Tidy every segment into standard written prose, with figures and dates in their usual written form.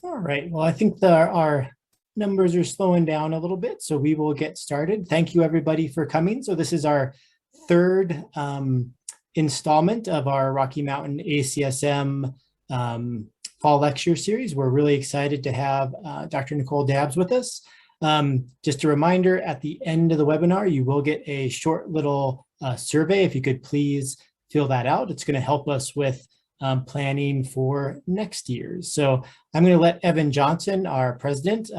All right, well, I think our numbers are slowing down a little bit, so we will get started. Thank you, everybody, for coming. So this is our third installment of our Rocky Mountain ACSM fall lecture series. We're really excited to have Dr. Nicole Dabbs with us. Just a reminder, at the end of the webinar, you will get a short little survey. If you could please fill that out. It's going to help us with planning for next year's. So I'm going to let Evan Johnson, our president,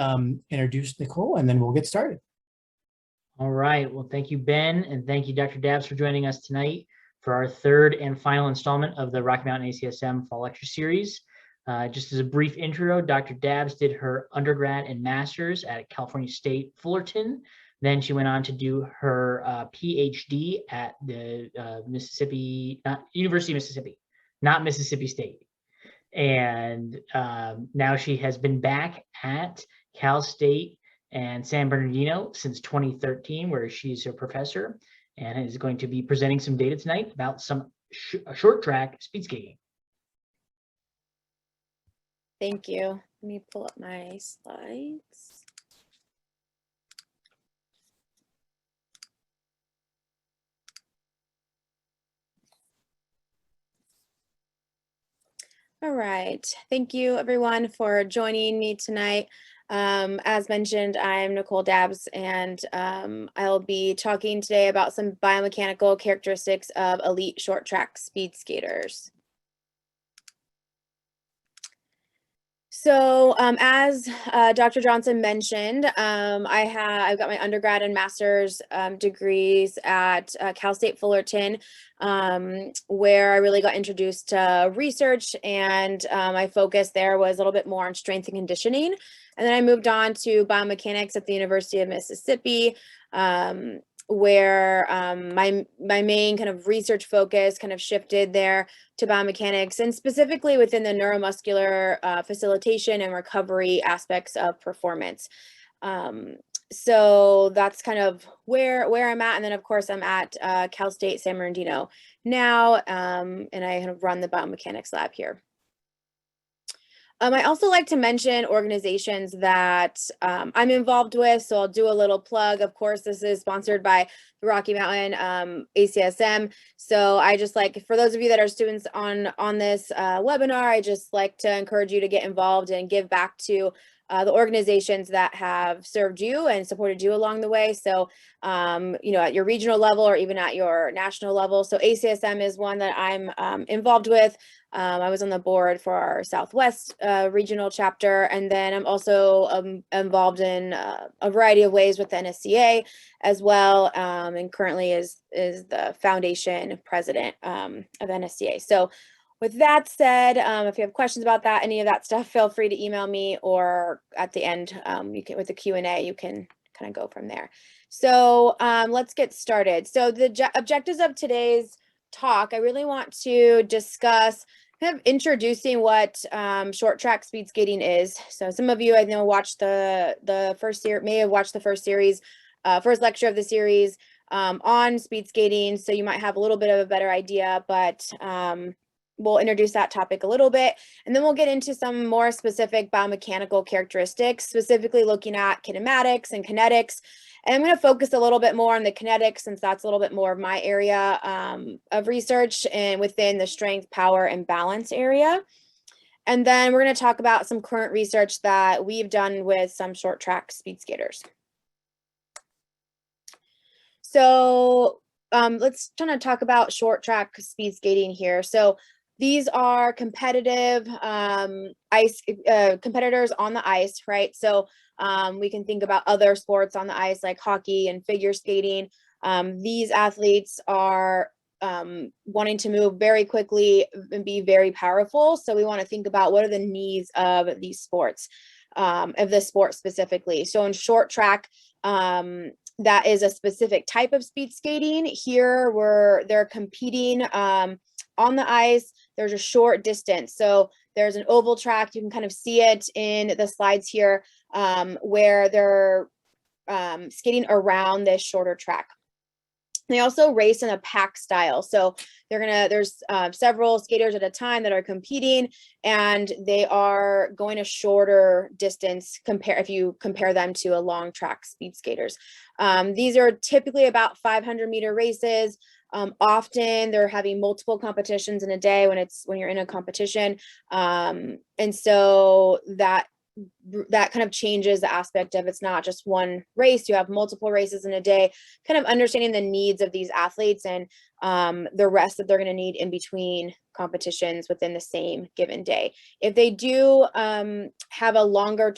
introduce Nicole, and then we'll get started. All right. Well, thank you, Ben, and thank you, Dr. Dabbs, for joining us tonight for our third and final installment of the Rocky Mountain ACSM Fall Lecture Series. Just as a brief intro, Dr. Dabbs did her undergrad and master's at California State Fullerton. Then she went on to do her PhD at the University of Mississippi, not Mississippi State. And now she has been back at Cal State and San Bernardino since 2013, where she's a professor and is going to be presenting some data tonight about some short track speed skating. Thank you. Let me pull up my slides. All right. Thank you, everyone, for joining me tonight. As mentioned, I'm Nicole Dabbs, and I'll be talking today about some biomechanical characteristics of elite short track speed skaters. So as Dr. Johnson mentioned, I've got my undergrad and master's degrees at Cal State Fullerton, where I really got introduced to research, and my focus there was a little bit more on strength and conditioning. And then I moved on to biomechanics at the University of Mississippi, where my main kind of research focus kind of shifted there to biomechanics, and specifically within the neuromuscular facilitation and recovery aspects of performance. So that's kind of where I'm at. And then of course I'm at Cal State San Bernardino now, and I kind of run the biomechanics lab here. I also like to mention organizations that I'm involved with, so I'll do a little plug. Of course, this is sponsored by the Rocky Mountain ACSM. So I just like, for those of you that are students on this webinar, I just like to encourage you to get involved and give back to the organizations that have served you and supported you along the way. So, you know, at your regional level or even at your national level. So ACSM is one that I'm involved with. I was on the board for our Southwest regional chapter, and then I'm also involved in a variety of ways with the NSCA as well, and currently is the foundation president of NSCA. So with that said, if you have questions about that, any of that stuff, feel free to email me, or at the end, you can, with the Q&A, you can kind of go from there. So let's get started. So the objectives of today's talk, I really want to discuss kind of introducing what short track speed skating is. So some of you I know watched the first series, may have watched the first series, first lecture of the series on speed skating. So you might have a little bit of a better idea, but we'll introduce that topic a little bit, and then we'll get into some more specific biomechanical characteristics, specifically looking at kinematics and kinetics. And I'm going to focus a little bit more on the kinetics, since that's a little bit more of my area of research and within the strength, power, and balance area. And then we're going to talk about some current research that we've done with some short track speed skaters. So let's kind of talk about short track speed skating here. So these are competitive competitors on the ice, right? So we can think about other sports on the ice like hockey and figure skating. These athletes are wanting to move very quickly and be very powerful. So we want to think about what are the needs of these sports, of this sport specifically. So in short track, that is a specific type of speed skating. Here they're competing on the ice. There's a short distance. So there's an oval track. You can kind of see it in the slides here, where they're skating around this shorter track. They also race in a pack style. So there's several skaters at a time that are competing, and they are going a shorter distance if you compare them to a long track speed skaters. These are typically about 500-meter races. Often they're having multiple competitions in a day when you're in a competition. And so that kind of changes the aspect of, it's not just one race, you have multiple races in a day, kind of understanding the needs of these athletes and the rest that they're going to need in between competitions within the same given day. If they do have a longer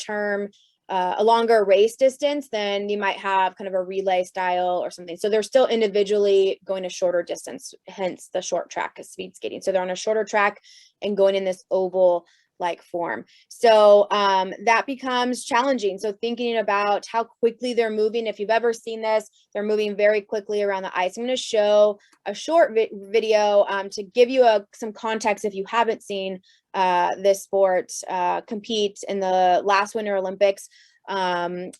race distance, then you might have kind of a relay style or something. So they're still individually going a shorter distance, hence the short track is speed skating. So they're on a shorter track and going in this oval like form. So that becomes challenging. So thinking about how quickly they're moving, if you've ever seen this, they're moving very quickly around the ice. I'm going to show a short video to give you some context if you haven't seen this sport compete in the last Winter Olympics.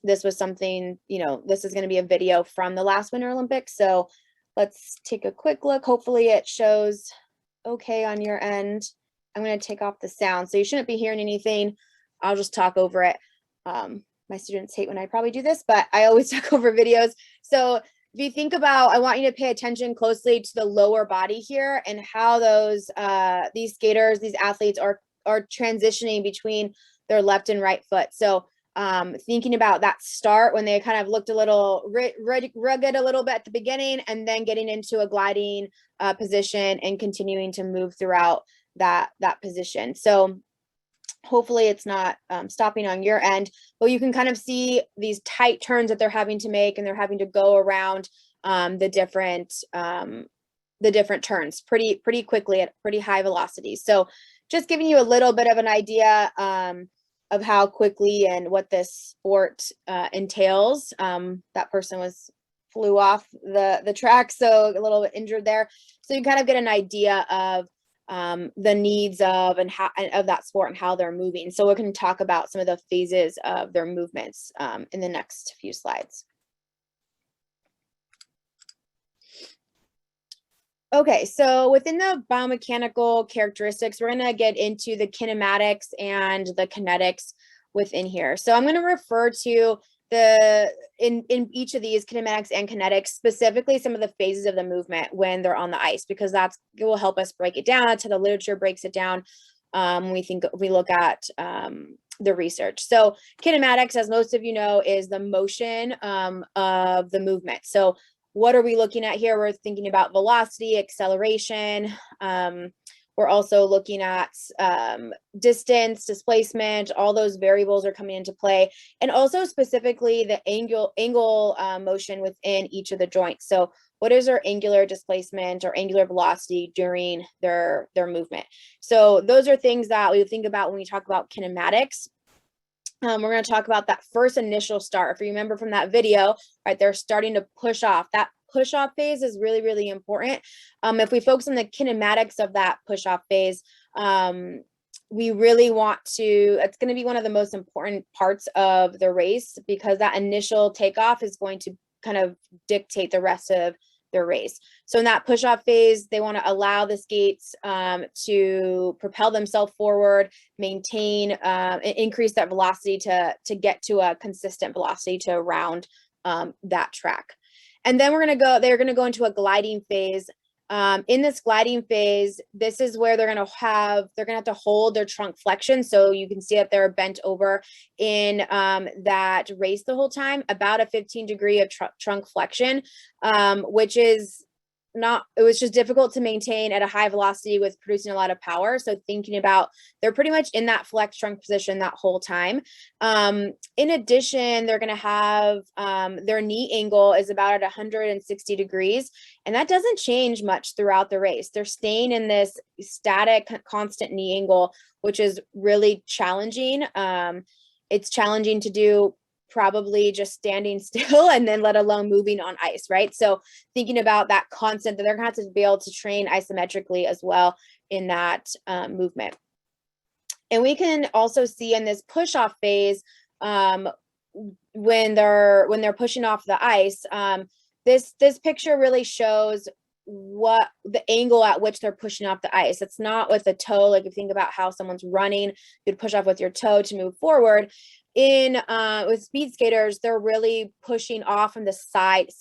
This was something, this is going to be a video from the last Winter Olympics. So let's take a quick look. Hopefully it shows okay on your end. I'm going to take off the sound, so you shouldn't be hearing anything. I'll just talk over it. My students hate when I probably do this, but I always talk over videos. So if you think about, I want you to pay attention closely to the lower body here and how these skaters, these athletes are transitioning between their left and right foot. So thinking about that start when they kind of looked a little rugged a little bit at the beginning, and then getting into a gliding position and continuing to move throughout that position. So hopefully it's not stopping on your end, but you can kind of see these tight turns that they're having to make, and they're having to go around the different turns pretty quickly at pretty high velocities. So just giving you a little bit of an idea of how quickly and what this sport entails. That person flew off the track, so a little bit injured there. So you kind of get an idea of the needs of that sport and how they're moving. So we're going to talk about some of the phases of their movements in the next few slides. Okay, so within the biomechanical characteristics, we're going to get into the kinematics and the kinetics within here. So I'm going to refer to in each of these kinematics and kinetics, specifically some of the phases of the movement when they're on the ice, because it will help us break it down. That's how the literature breaks it down. We look at the research. So kinematics, as most of you know, is the motion of the movement. So what are we looking at here? We're thinking about velocity, acceleration. We're also looking at distance, displacement, all those variables are coming into play. And also specifically the angle motion within each of the joints. So what is our angular displacement or angular velocity during their movement? So those are things that we think about when we talk about kinematics. We're going to talk about that first initial start. If you remember from that video, right, they're starting to push off. That push-off phase is really, really important. If we focus on the kinematics of that push-off phase, we really want to, it's going to be one of the most important parts of the race, because that initial takeoff is going to kind of dictate the rest of their race. So in that push-off phase, they want to allow the skates to propel themselves forward, maintain, increase that velocity to get to a consistent velocity to round that track. And then they're going to go into a gliding phase. In this gliding phase, this is where they're going to have to hold their trunk flexion. So you can see that they're bent over in that race the whole time, about a 15 degree of trunk flexion, which is it was just difficult to maintain at a high velocity with producing a lot of power. So thinking about, they're pretty much in that flex trunk position that whole time. In addition, they're going to have their knee angle is about at 160 degrees. And that doesn't change much throughout the race. They're staying in this static, constant knee angle, which is really challenging. It's challenging to do probably just standing still, and then let alone moving on ice, right? So thinking about that constant, that they're going to have to be able to train isometrically as well in that movement. And we can also see in this push-off phase, when they're pushing off the ice, this picture really shows what the angle at which they're pushing off the ice. It's not with the toe. Like if you think about how someone's running, you'd push off with your toe to move forward. In with speed skaters, they're really pushing off from the sideways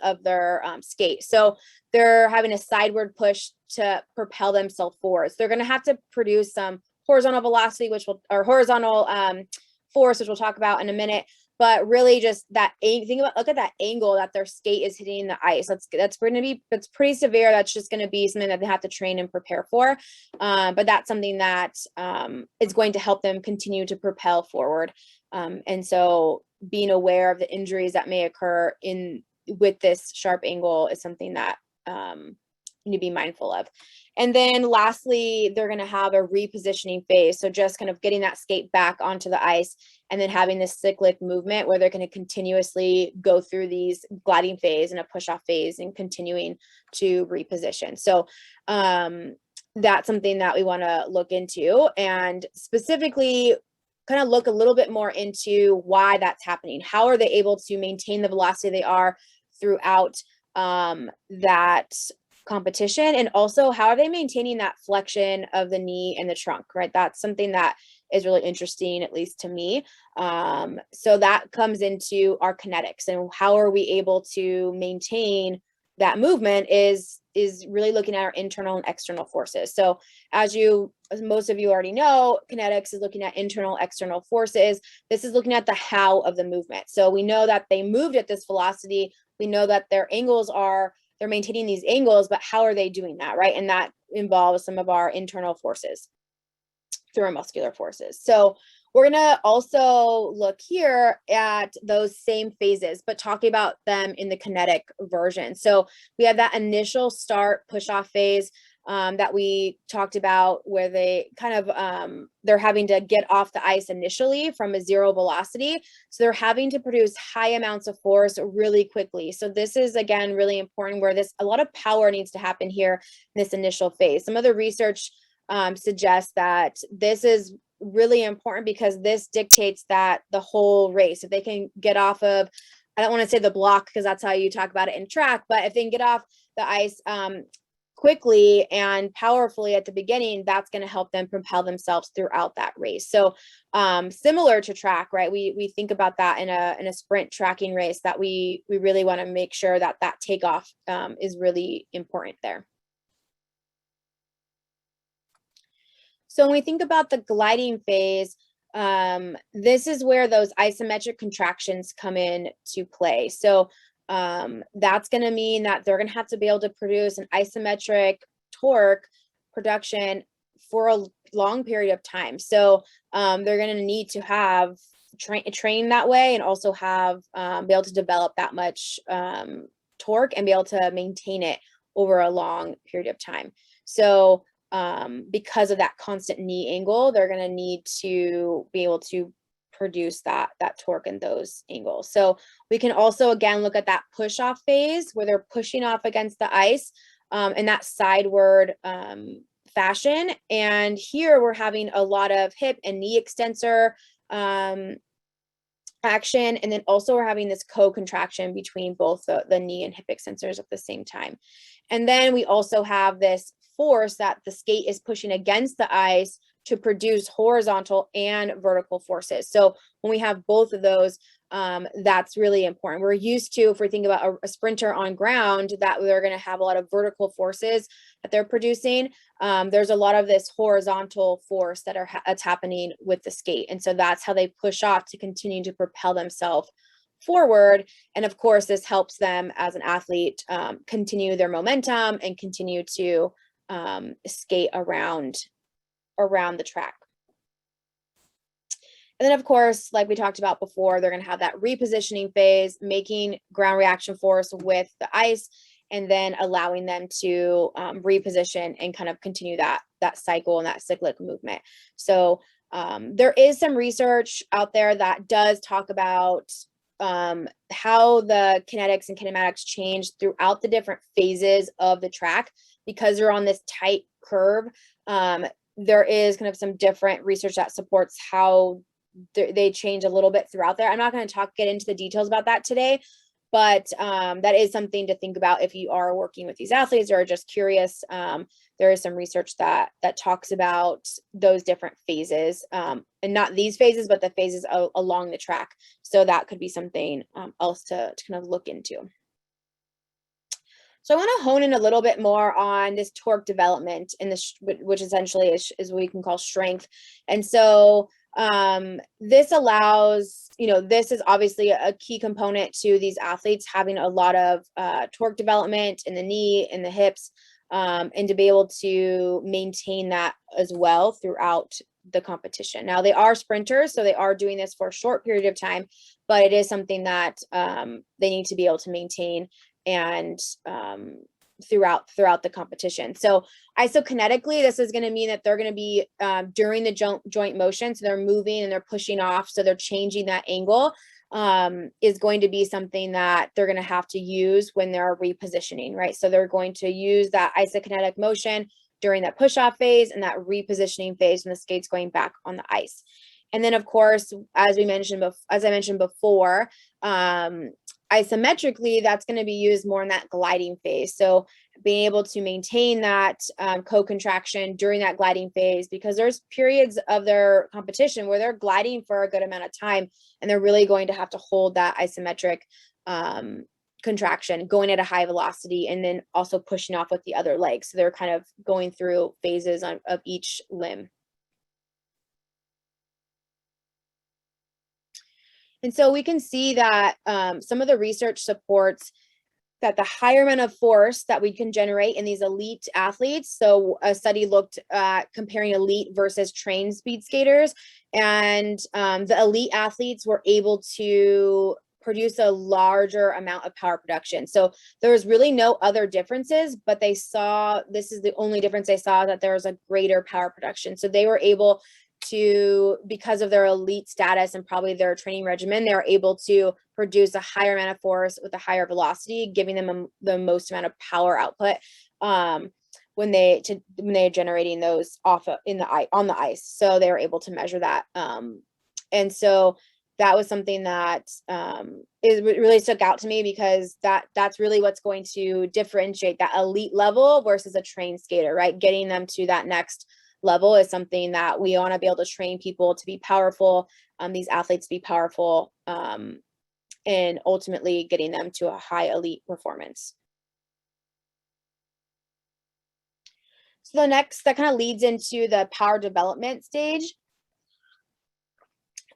of their skate. So they're having a sideward push to propel themselves forward. So they're going to have to produce some horizontal velocity, or horizontal force, which we'll talk about in a minute. But really just that, look at that angle that their skate is hitting the ice. That's pretty severe. That's just going to be something that they have to train and prepare for. But that's something that is going to help them continue to propel forward. And so being aware of the injuries that may occur with this sharp angle is something that you need to be mindful of. And then lastly, they're going to have a repositioning phase. So just kind of getting that skate back onto the ice and then having this cyclic movement where they're going to continuously go through these gliding phase and a push off phase and continuing to reposition. So that's something that we want to look into, and specifically kind of look a little bit more into why that's happening. How are they able to maintain the velocity they are throughout that competition, and also how are they maintaining that flexion of the knee and the trunk, right? That's something that is really interesting, at least to me. So that comes into our kinetics, and how are we able to maintain that movement is really looking at our internal and external forces. So as most of you already know, kinetics is looking at internal, external forces. This is looking at the how of the movement. So we know that they moved at this velocity. We know that they're maintaining these angles, but how are they doing that, right? And that involves some of our internal forces through our muscular forces. So we're gonna also look here at those same phases, but talking about them in the kinetic version. So we have that initial start push-off phase that we talked about, where they kind of, they're having to get off the ice initially from a zero velocity. So they're having to produce high amounts of force really quickly. So this is, again, really important, where a lot of power needs to happen here in this initial phase. Some of the research suggests that this is really important because this dictates that the whole race, if they can get off of, I don't want to say the block because that's how you talk about it in track, but if they can get off the ice quickly and powerfully at the beginning, that's going to help them propel themselves throughout that race. So similar to track, right? We think about that in a sprint tracking race, that we really want to make sure that takeoff is really important there. So when we think about the gliding phase, this is where those isometric contractions come in to play. So that's going to mean that they're going to have to be able to produce an isometric torque production for a long period of time. So they're going to need to have train that way, and also have be able to develop that much torque and be able to maintain it over a long period of time. So because of that constant knee angle, they're going to need to be able to produce that torque in those angles. So we can also, again, look at that push off phase where they're pushing off against the ice in that sideward fashion. And here we're having a lot of hip and knee extensor action. And then also we're having this co-contraction between both the knee and hip extensors at the same time. And then we also have this force that the skate is pushing against the ice to produce horizontal and vertical forces. So when we have both of those, that's really important. We're used to, if we think about a sprinter on ground, that they're going to have a lot of vertical forces that they're producing. There's a lot of this horizontal force that's happening with the skate. And so that's how they push off to continue to propel themselves forward. And of course, this helps them as an athlete continue their momentum and continue to skate around the track. And then of course, like we talked about before, they're going to have that repositioning phase, making ground reaction force with the ice, and then allowing them to reposition and kind of continue that cycle and that cyclic movement. So there is some research out there that does talk about how the kinetics and kinematics change throughout the different phases of the track, because they're on this tight curve. There is kind of some different research that supports how they change a little bit throughout there. I'm not going to get into the details about that today, but that is something to think about if you are working with these athletes or are just curious. There is some research that talks about those different phases, and not these phases, but the phases along the track. So that could be something else to kind of look into. So I want to hone in a little bit more on this torque development in this, which essentially is what we can call strength. And so this allows, this is obviously a key component to these athletes having a lot of torque development in the knee, in the hips, and to be able to maintain that as well throughout the competition. Now they are sprinters, so they are doing this for a short period of time, but it is something that they need to be able to maintain and throughout the competition. So isokinetically, this is going to mean that they're going to be during the joint motion, so they're moving and they're pushing off, so they're changing that angle, is going to be something that they're going to have to use when they're repositioning, right? So they're going to use that isokinetic motion during that push-off phase and that repositioning phase when the skate's going back on the ice. And then, of course, as I mentioned before, isometrically, that's going to be used more in that gliding phase. So being able to maintain that co-contraction during that gliding phase, because there's periods of their competition where they're gliding for a good amount of time, and they're really going to have to hold that isometric contraction going at a high velocity and then also pushing off with the other leg. So they're kind of going through phases of each limb. And so we can see that some of the research supports that the higher amount of force that we can generate in these elite athletes. So a study looked at comparing elite versus trained speed skaters, and the elite athletes were able to produce a larger amount of power production. So there was really no other differences, but they saw, this is the only difference they saw, that there was a greater power production. So they were able to, because of their elite status and probably their training regimen, they were able to produce a higher amount of force with a higher velocity, giving them the most amount of power output when they're generating those on the ice. So they were able to measure that, and so that was something that really stuck out to me, because that's really what's going to differentiate that elite level versus a trained skater, right? Getting them to that next level is something that we want to be able to train people to be powerful, these athletes to be powerful, and ultimately getting them to a high elite performance. So the next, that kind of leads into the power development stage.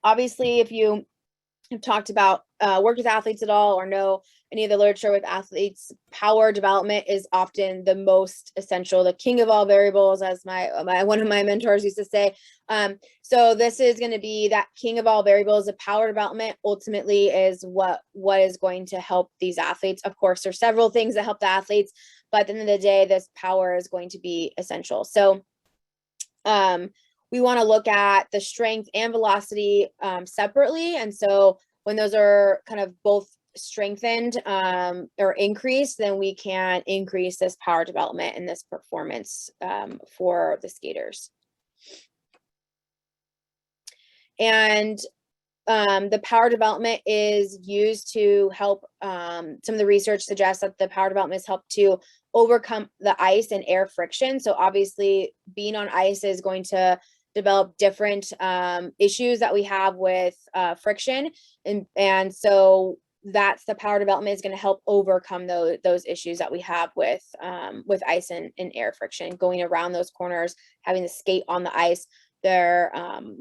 Obviously, if you have talked about, worked with athletes at all or know any of the literature with athletes, power development is often the most essential, the king of all variables, as one of my mentors used to say. So this is going to be that king of all variables. The power development ultimately is what is going to help these athletes. Of course, there's several things that help the athletes, but at the end of the day, this power is going to be essential. So we want to look at the strength and velocity separately. And so when those are kind of both strengthened or increased, then we can increase this power development and this performance for the skaters. And the power development is used to help, some of the research suggests that the power development is helped to overcome the ice and air friction. So obviously being on ice is going to develop different issues that we have with friction, and so that's the power development is going to help overcome those issues that we have with ice and air friction, going around those corners, having the skate on the ice there.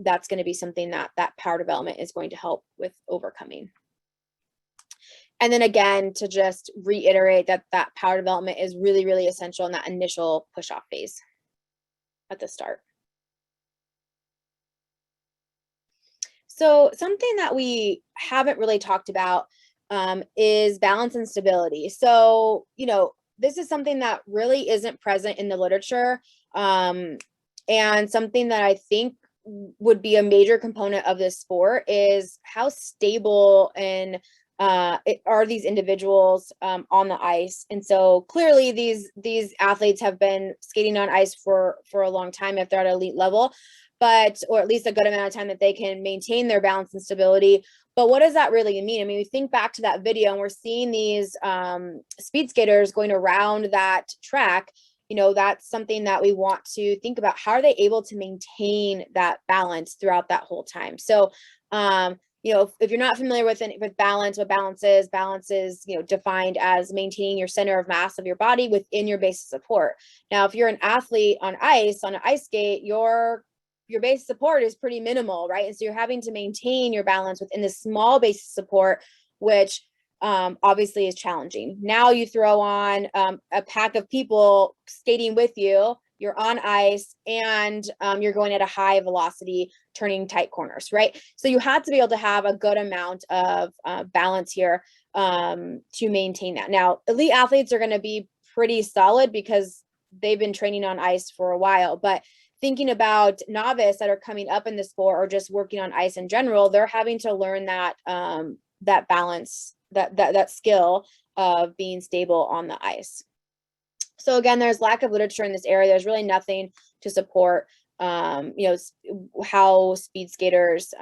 That's going to be something that power development is going to help with overcoming. And then again, to just reiterate that power development is really, really essential in that initial push-off phase at the start. So something that we haven't really talked about is balance and stability. So, this is something that really isn't present in the literature, and something that I think would be a major component of this sport is how stable and are these individuals on the ice. And so clearly these athletes have been skating on ice for a long time if they're at elite level, or at least a good amount of time that they can maintain their balance and stability. But what does that really mean? I mean, we think back to that video and we're seeing these speed skaters going around that track. You know, that's something that we want to think about. How are they able to maintain that balance throughout that whole time? So, you know, if you're not familiar with balance, what balance is, you know, defined as maintaining your center of mass of your body within your base of support. Now, if you're an athlete on an ice skate, your base support is pretty minimal, right? And so you're having to maintain your balance within this small base of support, which obviously is challenging. Now you throw on a pack of people skating with you, you're on ice, and you're going at a high velocity, turning tight corners, right? So you have to be able to have a good amount of balance here to maintain that. Now, elite athletes are going to be pretty solid because they've been training on ice for a while, but thinking about novice that are coming up in the sport or just working on ice in general, they're having to learn that that balance, that skill of being stable on the ice. So again, there's lack of literature in this area. There's really nothing to support, you know, how speed skaters,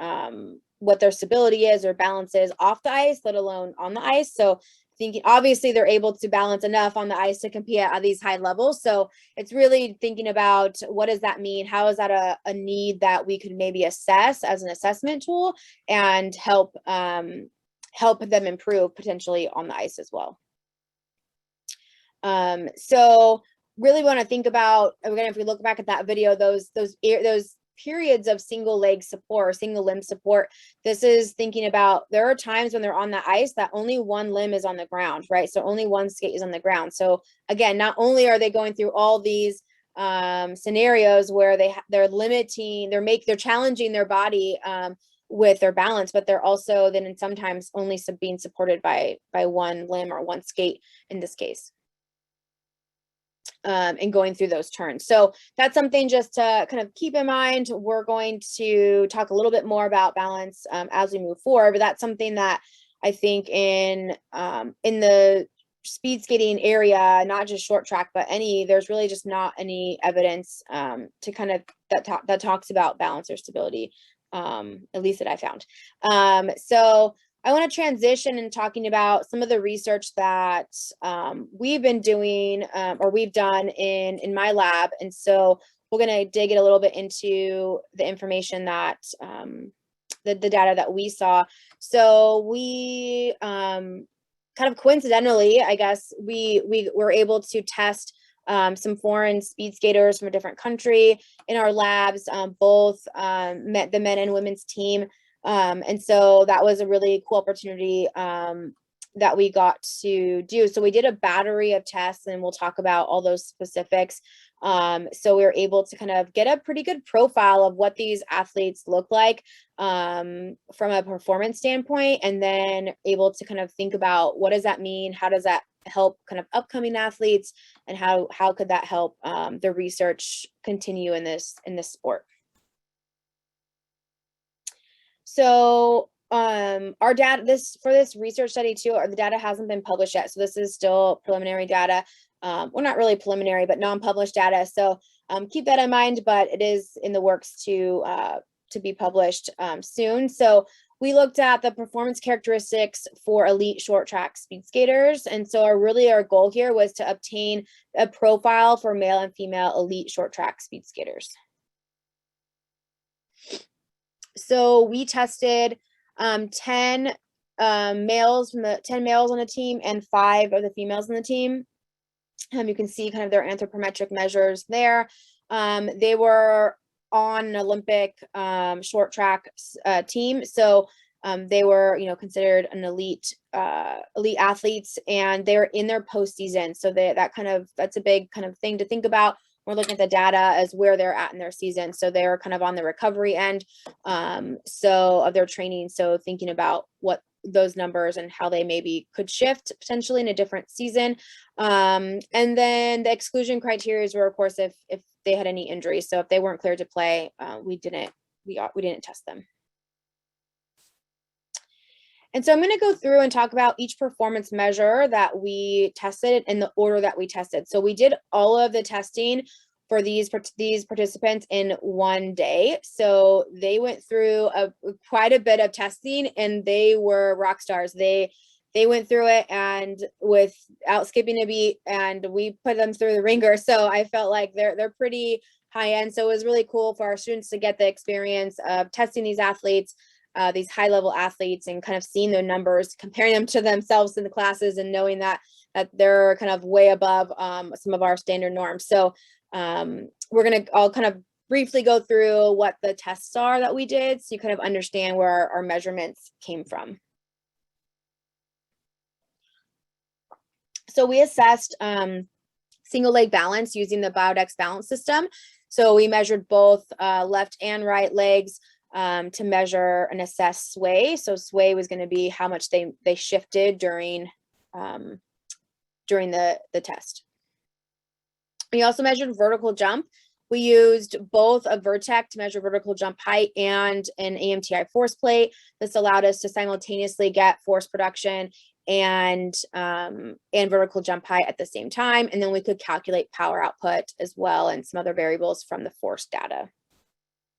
what their stability is or balance is off the ice, let alone on the ice. So thinking, obviously they're able to balance enough on the ice to compete at these high levels. So it's really thinking about what does that mean? How is that a need that we could maybe assess as an assessment tool and help help them improve potentially on the ice as well. So really want to think about, again, if we look back at that video, those periods of single leg support or single limb support, this is thinking about, there are times when they're on the ice that only one limb is on the ground, right? So only one skate is on the ground. So again, not only are they going through all these scenarios where they're limiting, they're challenging their body with their balance, but they're also then sometimes only being supported by one limb or one skate in this case. And going through those turns. So that's something just to kind of keep in mind. We're going to talk a little bit more about balance as we move forward, but that's something that I think in the speed skating area, not just short track, but there's really just not any evidence to kind of that talks about balance or stability, at least that I found. So I want to transition in talking about some of the research that we've been doing or we've done in my lab. And so we're going to dig it a little bit into the information that the data that we saw. So we kind of coincidentally, I guess, we were able to test some foreign speed skaters from a different country in our labs, both the men and women's team. And so that was a really cool opportunity that we got to do. So we did a battery of tests, and we'll talk about all those specifics. So we were able to kind of get a pretty good profile of what these athletes look like from a performance standpoint, and then able to kind of think about what does that mean? How does that help kind of upcoming athletes, and how could that help the research continue in this sport? So our data for this research study too, the data hasn't been published yet. So this is still preliminary data. Well, not really preliminary, but non-published data. So keep that in mind, but it is in the works to be published soon. So we looked at the performance characteristics for elite short track speed skaters. And so our goal here was to obtain a profile for male and female elite short track speed skaters. So we tested 10 males on the team and 5 of the females on the team. You can see kind of their anthropometric measures there. They were on an Olympic short track team, so they were, considered an elite athletes, and they're in their postseason. So that's a big kind of thing to think about. We're looking at the data as where they're at in their season. So they're kind of on the recovery end, so of their training. So thinking about what those numbers and how they maybe could shift potentially in a different season. And then the exclusion criteria were, of course, if they had any injuries. So if they weren't cleared to play, we didn't test them. And so I'm going to go through and talk about each performance measure that we tested in the order that we tested. So we did all of the testing for these participants in one day. So they went through quite a bit of testing, and they were rock stars. They went through it and without skipping a beat, and we put them through the ringer. So I felt like they're pretty high end. So it was really cool for our students to get the experience of testing these athletes, these high level athletes, and kind of seeing their numbers, comparing them to themselves in the classes, and knowing that they're kind of way above some of our standard norms. So I'll kind of briefly go through what the tests are that we did, so you kind of understand where our measurements came from. So we assessed single leg balance using the Biodex balance system. So we measured both left and right legs to measure and assess sway. So sway was going to be how much they shifted during the test. We also measured vertical jump. We used both a Vertec to measure vertical jump height and an AMTI force plate. This allowed us to simultaneously get force production and vertical jump height at the same time. And then we could calculate power output as well, and some other variables from the force data.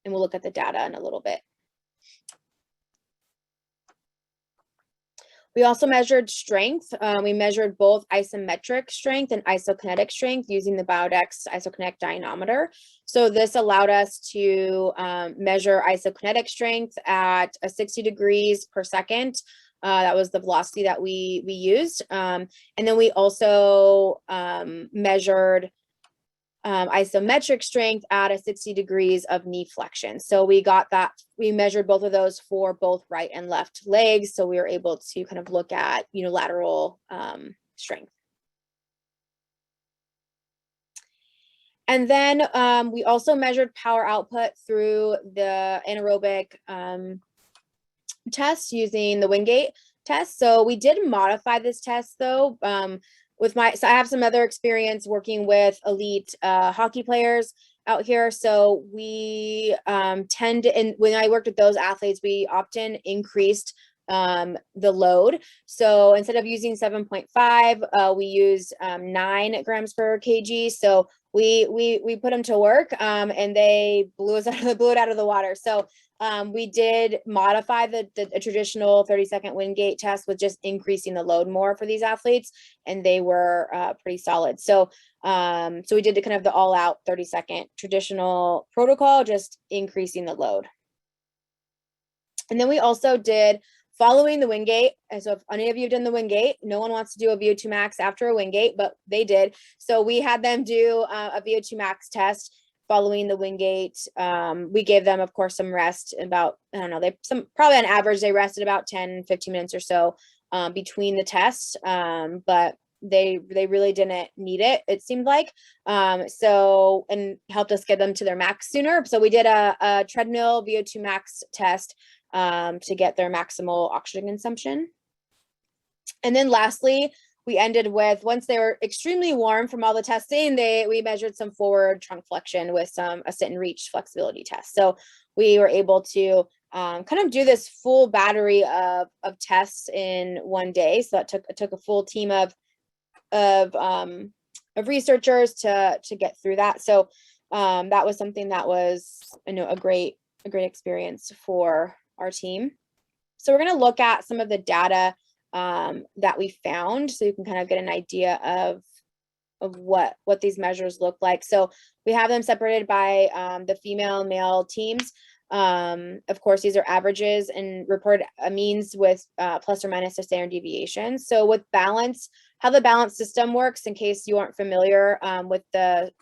And we'll look at the data in a little bit. We also measured strength. We measured both isometric strength and isokinetic strength using the Biodex isokinetic dynamometer. So this allowed us to measure isokinetic strength at 60 degrees per second. That was the velocity that we used. And then we also measured isometric strength at 60 degrees of knee flexion. So we measured both of those for both right and left legs. So we were able to kind of look at unilateral strength. And then we also measured power output through the anaerobic test using the Wingate test. So we did modify this test though. So I have some other experience working with elite hockey players out here. So we tend to, and when I worked with those athletes, we often increased the load. So instead of using 7.5, we used 9 grams per kg. So we put them to work and they blew it out of the water. So we did modify the traditional 30-second Wingate test with just increasing the load more for these athletes, and they were pretty solid. So so we did kind of the all-out 30-second traditional protocol, just increasing the load. And then we also did following the Wingate. And so if any of you have done the Wingate, no one wants to do a VO2 max after a Wingate, but they did. So we had them do a VO2 max test following the Wingate. We gave them, of course, some rest about, I don't know, probably on average, they rested about 10, 15 minutes or so between the tests, but they really didn't need it, it seemed like. So, and helped us get them to their max sooner. So we did a treadmill VO2 max test to get their maximal oxygen consumption. And then lastly, we ended with, once they were extremely warm from all the testing, we measured some forward trunk flexion with a sit and reach flexibility test. So we were able to kind of do this full battery of tests in one day. So that took a full team of researchers to get through that. So that was something that was, a great experience for our team. So we're going to look at some of the data that we found, so you can kind of get an idea of what these measures look like. So we have them separated by the female and male teams. Of course, these are averages and report means with plus or minus a standard deviation. So with balance, how the balance system works, in case you aren't familiar with the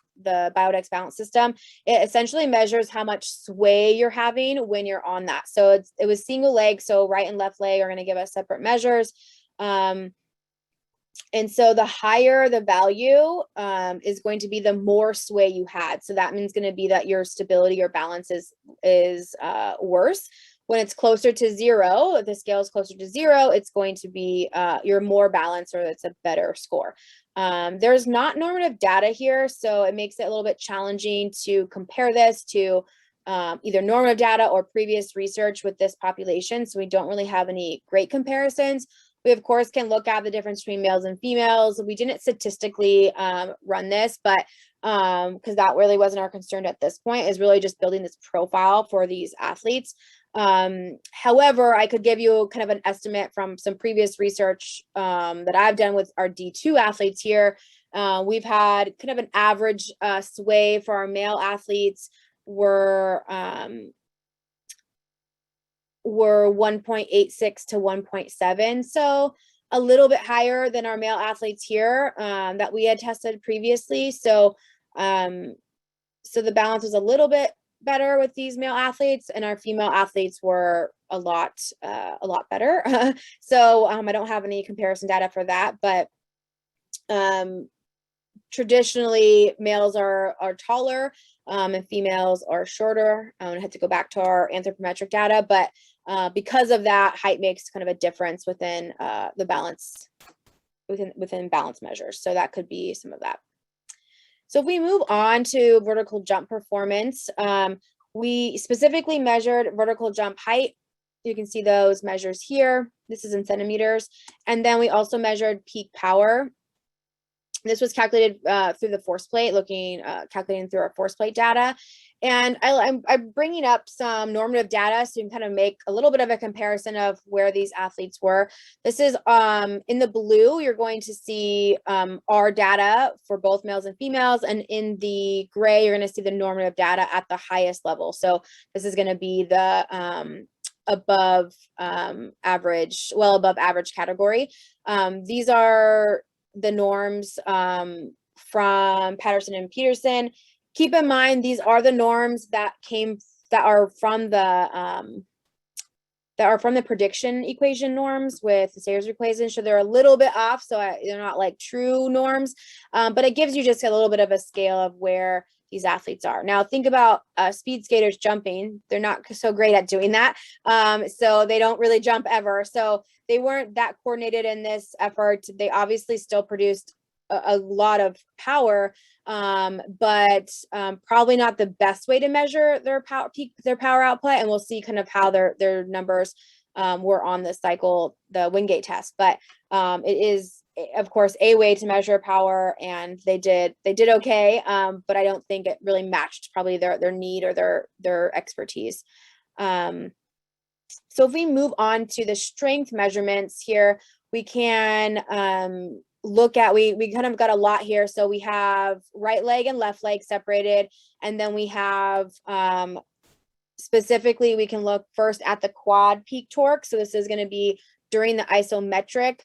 Biodex balance system, it essentially measures how much sway you're having when you're on that. So it was single leg, so right and left leg are going to give us separate measures. And so the higher the value is going to be the more sway you had. So that means going to be that your stability or balance is worse. When it's closer to 0, if the scale is closer to 0, it's going to be you're more balanced, or it's a better score. There's not normative data here, so it makes it a little bit challenging to compare this to either normative data or previous research with this population. So we don't really have any great comparisons. We, of course, can look at the difference between males and females. We didn't statistically run this, but because that really wasn't our concern at this point, is really just building this profile for these athletes. However, I could give you kind of an estimate from some previous research that I've done with our D2 athletes here. We've had kind of an average sway for our male athletes were 1.86 to 1.7. So a little bit higher than our male athletes here that we had tested previously. So, so the balance was a little bit better with these male athletes, and our female athletes were a lot better. So I don't have any comparison data for that, but traditionally males are taller and females are shorter. I had to go back to our anthropometric data, but because of that, height makes kind of a difference within the balance, within balance measures. So that could be some of that. So if we move on to vertical jump performance, we specifically measured vertical jump height. You can see those measures here. This is in centimeters. And then we also measured peak power. This was calculated through the force plate, calculating through our force plate data. And I'm bringing up some normative data so you can kind of make a little bit of a comparison of where these athletes were. This is in the blue, you're going to see our data for both males and females. And in the gray, you're going to see the normative data at the highest level. So this is going to be the above average, well above average category. These are the norms from Patterson and Peterson. Keep in mind, these are the norms that are from the prediction equation norms with the Sayers equation. So they're a little bit off, so they're not like true norms, but it gives you just a little bit of a scale of where these athletes are. Now think about speed skaters jumping. They're not so great at doing that. So they don't really jump ever. So they weren't that coordinated in this effort. They obviously still produced a lot of power, but probably not the best way to measure their power output. And we'll see kind of how their numbers were on the cycle, the Wingate test. But it is, of course, a way to measure power, and they did okay. But I don't think it really matched probably their need or their expertise. So if we move on to the strength measurements here, we can look at, we kind of got a lot here. So we have right leg and left leg separated, and then we have specifically, we can look first at the quad peak torque. So this is going to be during the isometric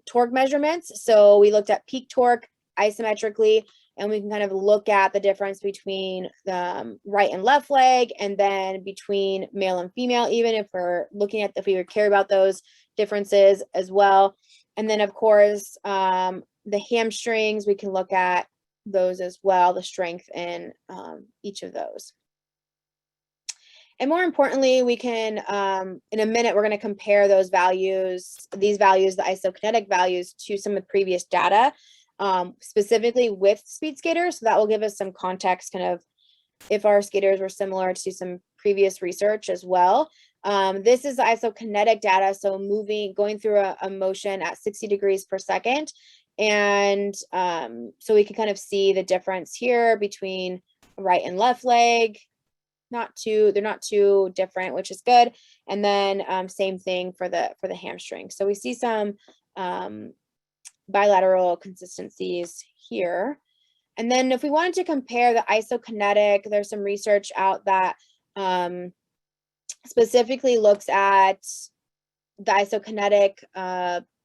torque measurements. So we looked at peak torque isometrically, and we can kind of look at the difference between the right and left leg, and then between male and female, even if we would care about those differences as well. And then of course, the hamstrings, we can look at those as well, the strength in each of those. And more importantly, we can, in a minute, we're going to compare these values, the isokinetic values, to some of the previous data, specifically with speed skaters. So that will give us some context, kind of if our skaters were similar to some previous research as well. This is the isokinetic data, so going through a motion at 60 degrees per second. And so we can kind of see the difference here between right and left leg. They're not too different, which is good. And then same thing for the hamstring. So we see some bilateral consistencies here. And then if we wanted to compare the isokinetic, there's some research out that specifically looks at the isokinetic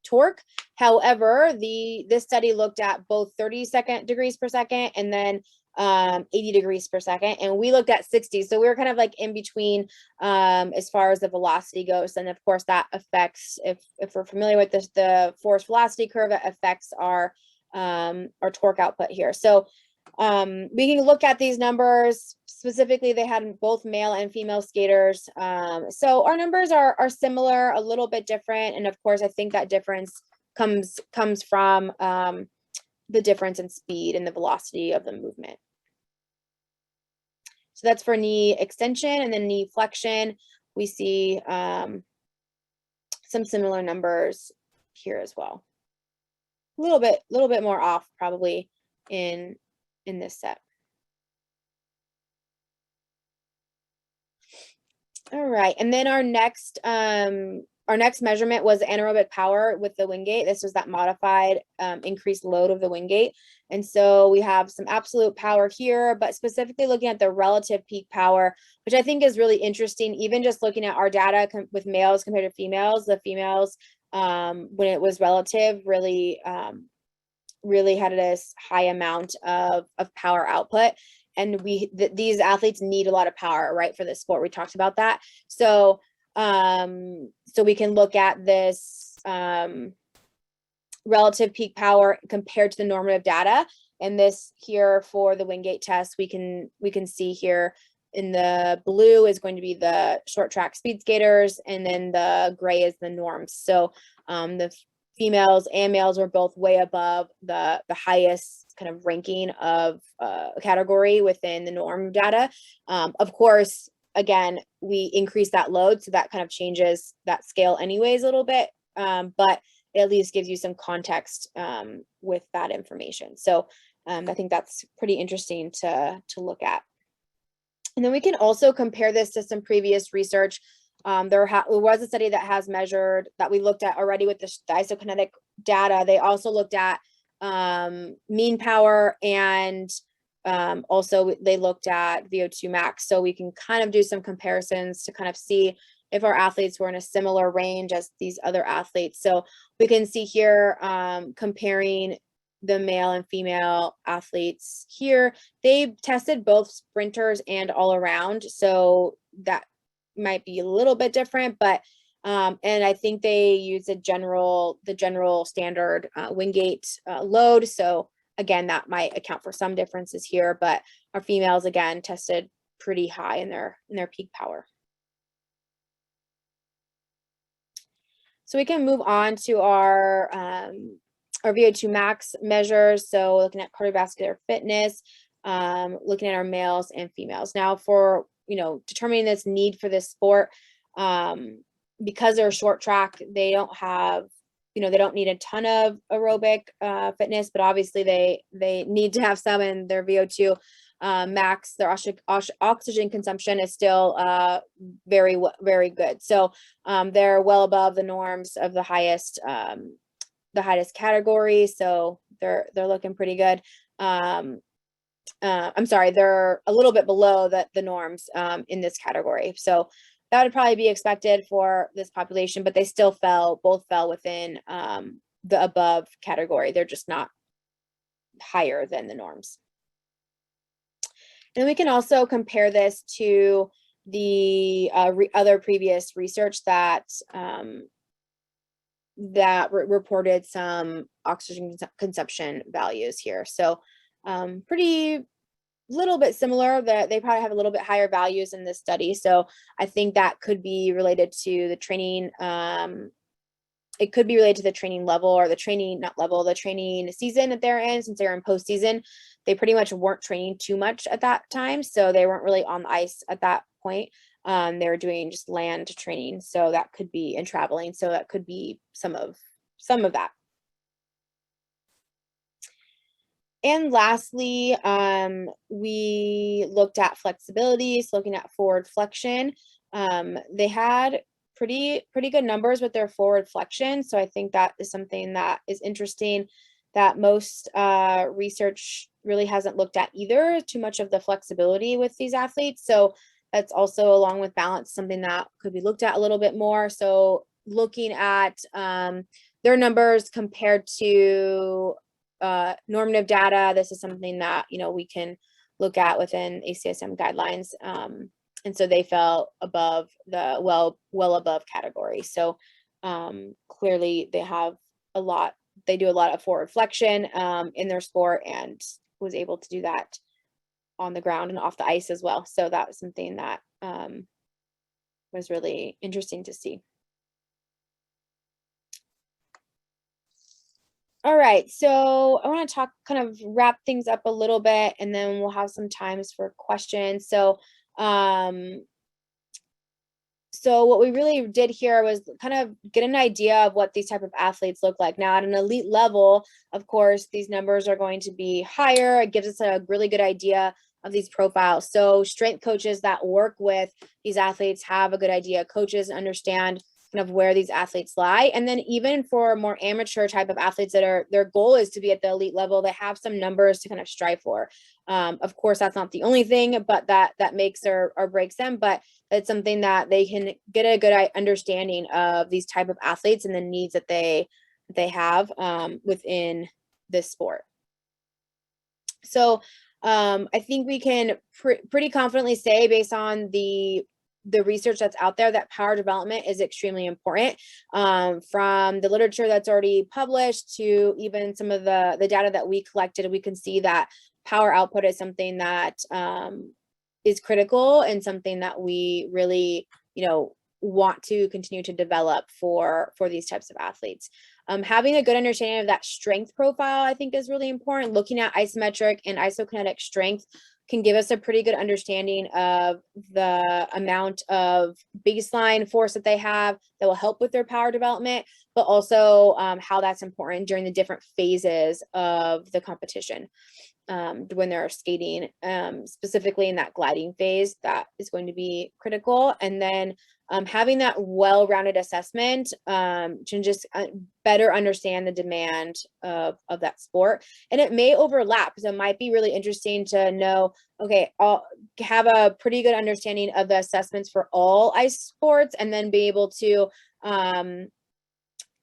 torque. However, this study looked at both 30 degrees per second and then 80 degrees per second, and we looked at 60. So we were kind of like in between as far as the velocity goes. And of course that affects, if we're familiar with this, the force velocity curve, that affects our torque output here. So we can look at these numbers. Specifically, they had both male and female skaters. So our numbers are similar, a little bit different. And of course, I think that difference comes from the difference in speed and the velocity of the movement. So that's for knee extension, and then knee flexion. We see some similar numbers here as well. A little bit more off probably in in this set. All right, and then our next measurement was anaerobic power with the Wingate. This was that modified increased load of the Wingate. And so we have some absolute power here, but specifically looking at the relative peak power, which I think is really interesting. Even just looking at our data with males compared to females, the females, when it was relative, really had this high amount of power output. And these athletes need a lot of power, right, for this sport. We talked about that. So so we can look at this relative peak power compared to the normative data. And this here for the Wingate test, we can see here in the blue is going to be the short track speed skaters, and then the gray is the norms. So the females and males were both way above the highest kind of ranking of category within the norm data. Of course, again, we increase that load, so that kind of changes that scale anyways a little bit, but it at least gives you some context with that information. So I think that's pretty interesting to look at. And then we can also compare this to some previous research. There was a study that has measured, that we looked at already with the isokinetic data. They also looked at mean power, and also they looked at VO2 max. So we can kind of do some comparisons to kind of see if our athletes were in a similar range as these other athletes. So we can see here comparing the male and female athletes here. They tested both sprinters and all around. So that might be a little bit different, but and I think they use the general standard Wingate load. So again, that might account for some differences here, but our females again tested pretty high in their peak power. So we can move on to our VO2 max measures. So looking at cardiovascular fitness, looking at our males and females. Now for, determining this need for this sport, because they're short track, they don't have, they don't need a ton of aerobic fitness, but obviously they need to have some in their VO2 max. Their oxygen consumption is still very, very good. So they're well above the norms of the highest category. So they're looking pretty good. I'm sorry, they're a little bit below the norms in this category. So that would probably be expected for this population, but they still both fell within the above category. They're just not higher than the norms. And then we can also compare this to the other previous research that reported some oxygen consumption values here. So pretty little bit similar, that they probably have a little bit higher values in this study. So I think that could be related to the training. It could be related to the training level, or the training season that they're in. Since they're in postseason, they pretty much weren't training too much at that time. So they weren't really on the ice at that point. They were doing just land training. So that could be, and traveling. So that could be some of that. And lastly, we looked at flexibility, so looking at forward flexion. They had pretty good numbers with their forward flexion. So I think that is something that is interesting, that most research really hasn't looked at either, too much of the flexibility with these athletes. So that's also, along with balance, something that could be looked at a little bit more. So looking at their numbers compared to normative data, this is something that we can look at within ACSM guidelines, and so they fell above the well above category. So clearly they do a lot of forward flexion in their sport, and was able to do that on the ground and off the ice as well. So that was something that was really interesting to see. All right, so I want to kind of wrap things up a little bit, and then we'll have some times for questions. So so what we really did here was kind of get an idea of what these type of athletes look like. Now at an elite level, of course, these numbers are going to be higher. It gives us a really good idea of these profiles. So strength coaches that work with these athletes have a good idea. Coaches understand kind of where these athletes lie. And then even for more amateur type of athletes that are, their goal is to be at the elite level, they have some numbers to kind of strive for. Of course, that's not the only thing, but that makes or breaks them. But it's something that they can get a good understanding of these type of athletes and the needs that they have within this sport. So I think we can pretty confidently say, based on the research that's out there, that power development is extremely important. From the literature that's already published to even some of the data that we collected, we can see that power output is something that is critical and something that we really, want to continue to develop for these types of athletes. Having a good understanding of that strength profile, I think, is really important. Looking at isometric and isokinetic strength can give us a pretty good understanding of the amount of baseline force that they have that will help with their power development, but also how that's important during the different phases of the competition. When they're skating, specifically in that gliding phase, that is going to be critical. And then having that well-rounded assessment to just better understand the demand of that sport. And it may overlap, so it might be really interesting to know, okay, I'll have a pretty good understanding of the assessments for all ice sports, and then be able to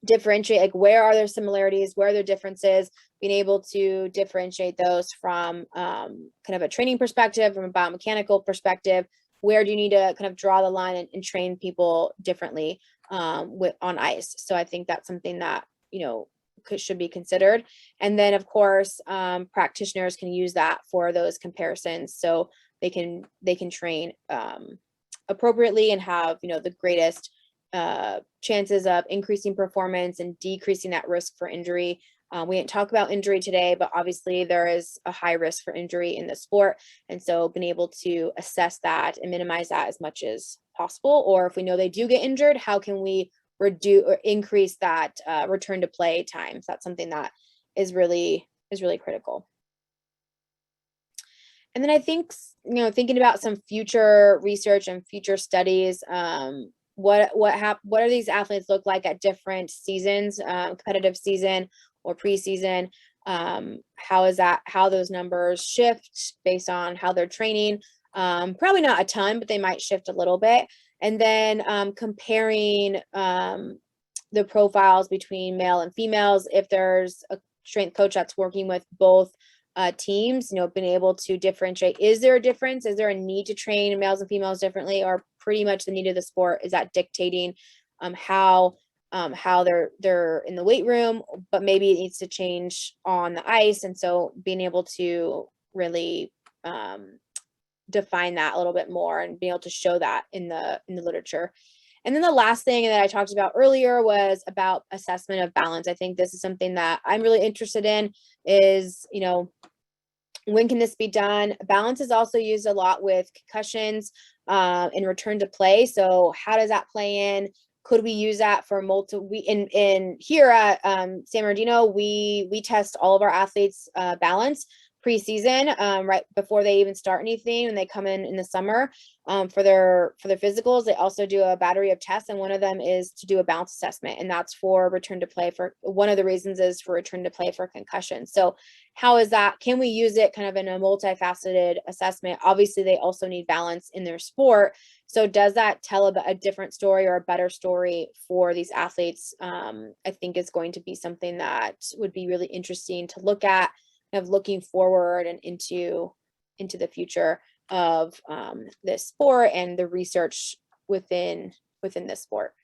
differentiate, like, where are there similarities, where are there differences, being able to differentiate those from kind of a training perspective, from a biomechanical perspective. Where do you need to kind of draw the line and train people differently on ice? So I think that's something that, should be considered. And then, of course, practitioners can use that for those comparisons, so they can train appropriately and have, the greatest chances of increasing performance and decreasing that risk for injury. We didn't talk about injury today, but obviously there is a high risk for injury in the sport. And so being able to assess that and minimize that as much as possible, or if we know they do get injured, how can we reduce or increase that return to play time? So that's something that is really critical. And then I think, thinking about some future research and future studies, what do these athletes look like at different seasons, competitive season or preseason? How those numbers shift based on how they're training? Probably not a ton, but they might shift a little bit. And then comparing the profiles between male and females, if there's a strength coach that's working with both teams, being able to differentiate, is there a difference? Is there a need to train males and females differently, or pretty much the need of the sport is that dictating how they're in the weight room, but maybe it needs to change on the ice? And so being able to really define that a little bit more and be able to show that in the literature. And then the last thing that I talked about earlier was about assessment of balance. I think this is something that I'm really interested in, is, when can this be done? Balance is also used a lot with concussions and return to play. So how does that play in? Could we use that for in here at San Bernardino, we test all of our athletes balance preseason, right before they even start anything. When they come in the summer for their physicals, they also do a battery of tests, and one of them is to do a balance assessment, and that's for return to play. For one of the reasons is for return to play for concussion. So how is that? Can we use it kind of in a multifaceted assessment? Obviously, they also need balance in their sport. So does that tell a different story or a better story for these athletes? I think it's going to be something that would be really interesting to look at, of looking forward and into the future of this sport and the research within this sport.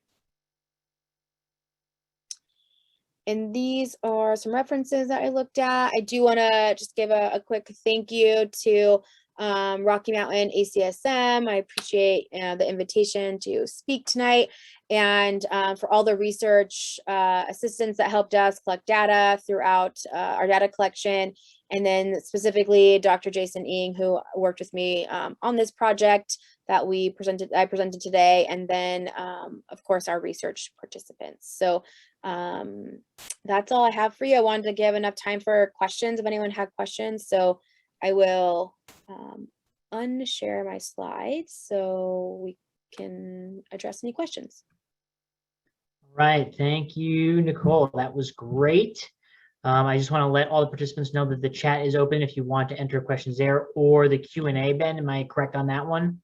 And these are some references that I looked at. I do want to just give a quick thank you to Rocky Mountain ACSM. I appreciate the invitation to speak tonight, and for all the research assistants that helped us collect data throughout our data collection, and then specifically Dr. Jason Ing, who worked with me on this project that I presented today, and then of course our research participants. So that's all I have for you. I wanted to give enough time for questions if anyone had questions. So I will unshare my slides so we can address any questions. Right. Thank you, Nicole. That was great. I just want to let all the participants know that the chat is open if you want to enter questions there, or the Q&A, Ben. Am I correct on that one?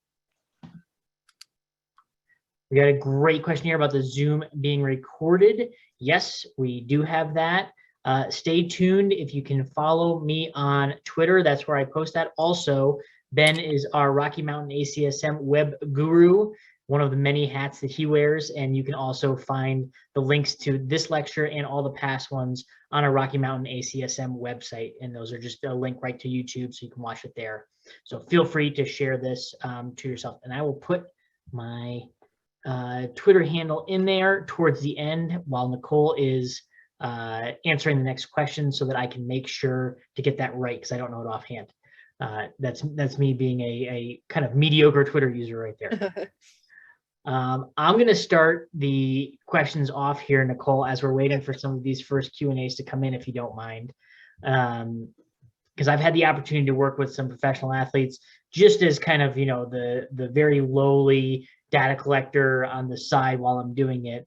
We got a great question here about the Zoom being recorded. Yes, we do have that. Stay tuned. If you can follow me on Twitter, that's where I post that. Also, Ben is our Rocky Mountain ACSM web guru, one of the many hats that he wears. And you can also find the links to this lecture and all the past ones on our Rocky Mountain ACSM website. And those are just a link right to YouTube, so you can watch it there. So feel free to share this to yourself. And I will put my Twitter handle in there towards the end while Nicole is answering the next question, so that I can make sure to get that right, because I don't know it offhand. That's me being a kind of mediocre Twitter user right there. I'm going to start the questions off here, Nicole, as we're waiting for some of these first Q&As to come in, if you don't mind. Because I've had the opportunity to work with some professional athletes, just as kind of, the very lowly data collector on the side while I'm doing it.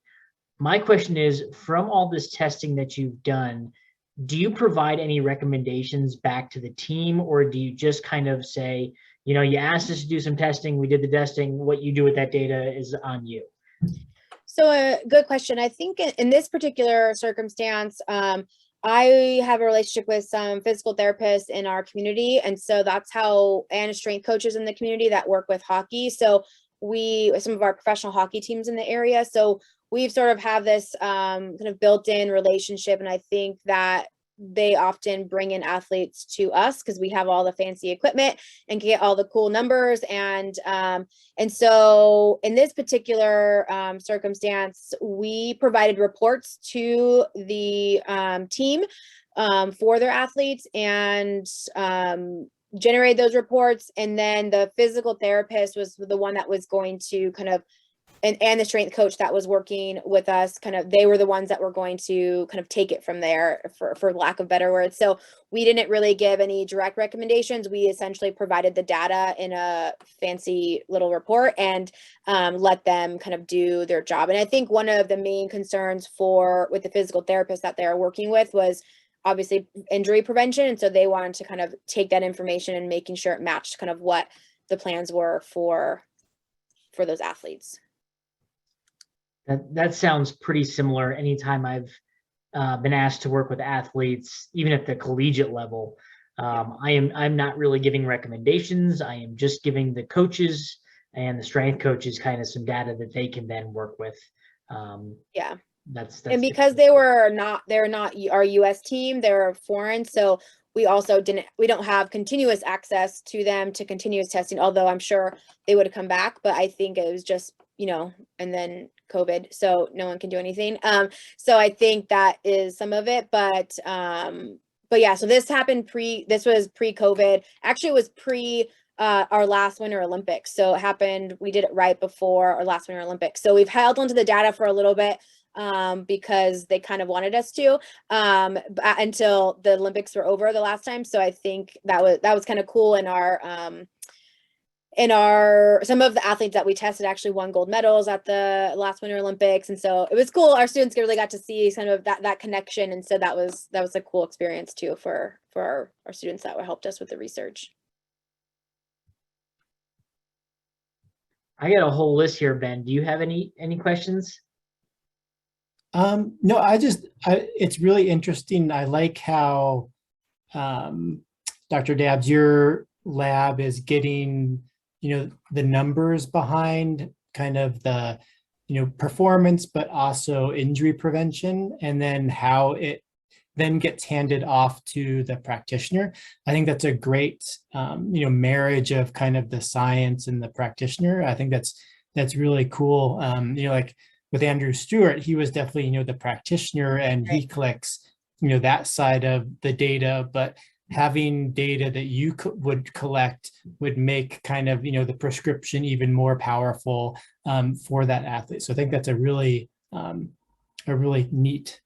My question is, from all this testing that you've done, do you provide any recommendations back to the team, or do you just kind of say, you asked us to do some testing, we did the testing, what you do with that data is on you? So a good question. I think in this particular circumstance, I have a relationship with some physical therapists in our community. And so that's how, and strength coaches in the community that work with hockey. So some of our professional hockey teams in the area. So we've sort of have this kind of built-in relationship. And I think that they often bring in athletes to us because we have all the fancy equipment and get all the cool numbers. And so in this particular circumstance, we provided reports to the team for their athletes and generated those reports. And then the physical therapist was the one that was going to kind of, and the strength coach that was working with us, they were the ones that were going to kind of take it from there, for lack of better words. So we didn't really give any direct recommendations. We essentially provided the data in a fancy little report and let them kind of do their job. And I think one of the main concerns with the physical therapist that they are working with was obviously injury prevention. And so they wanted to kind of take that information and making sure it matched kind of what the plans were for those athletes. That sounds pretty similar. Anytime I've been asked to work with athletes, even at the collegiate level, I'm not really giving recommendations. I am just giving the coaches and the strength coaches kind of some data that they can then work with. Yeah. That's and because they're not our US team, they're foreign. So we also we don't have continuous access to them to continuous testing, although I'm sure they would have come back. But I think it was just, and then COVID, so no one can do anything. So I think that is some of it, but yeah, so this happened this was pre-COVID. Actually, it was pre our last Winter Olympics. So it happened, we did it right before our last Winter Olympics. So we've held onto the data for a little bit because they kind of wanted us to until the Olympics were over the last time. So I think that was kind of cool. Some of the athletes that we tested actually won gold medals at the last Winter Olympics. And so it was cool. Our students really got to see kind of that connection. And so that was a cool experience too for our students that helped us with the research. I got a whole list here, Ben. Do you have any questions? No, it's really interesting. I like how Dr. Dabbs, your lab is getting, the numbers behind kind of the, performance, but also injury prevention, and then how it then gets handed off to the practitioner. I think that's a great, marriage of kind of the science and the practitioner. I think that's really cool. Like with Andrew Stewart, he was definitely, the practitioner, and he collects, that side of the data. But having data that you would collect would make kind of, the prescription even more powerful for that athlete. So I think that's a really neat